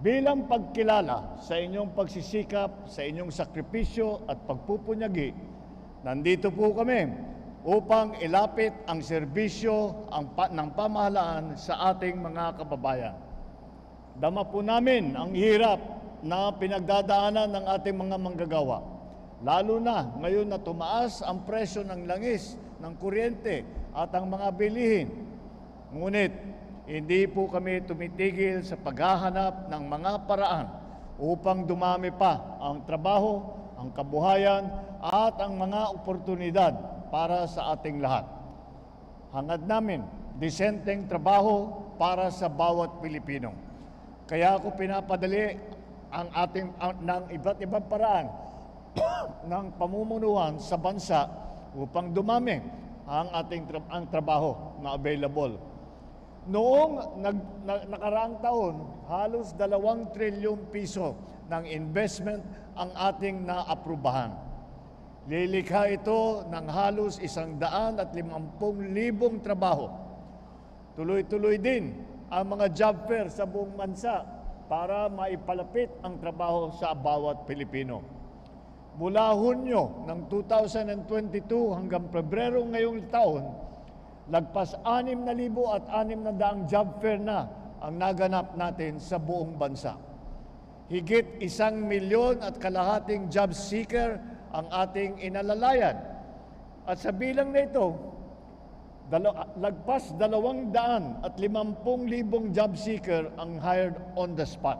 Bilang pagkilala sa inyong pagsisikap, sa inyong sakripisyo at pagpupunyagi, nandito po kami upang ilapit ang serbisyo ng pamahalaan sa ating mga kababayan. Dama po namin ang hirap na pinagdadaanan ng ating mga manggagawa, lalo na ngayon na tumaas ang presyo ng langis, ng kuryente at ang mga bilihin. Ngunit hindi po kami tumitigil sa paghahanap ng mga paraan upang dumami pa ang trabaho, ang kabuhayan at ang mga oportunidad para sa ating lahat. Hangad namin, disenteng trabaho para sa bawat Pilipino. Kaya ako pinapadali ng iba't ibang paraan ng pamumunuan sa bansa upang dumami ang trabaho na available. Noong nakaraang taon, halos 2 trilyong piso ng investment ang ating naaprubahan. Lilikha ito ng halos 150,000 trabaho. Tuloy-tuloy din ang mga job fair sa buong bansa para maipalapit ang trabaho sa bawat Pilipino. Mula Hunyo ng 2022 hanggang Pebrero ngayong taon, lagpas 6,600 job fair na ang naganap natin sa buong bansa. Higit 1,500,000 job seeker ang ating inalalayan. At sa bilang na ito, lagpas 250,000 job seeker ang hired on the spot.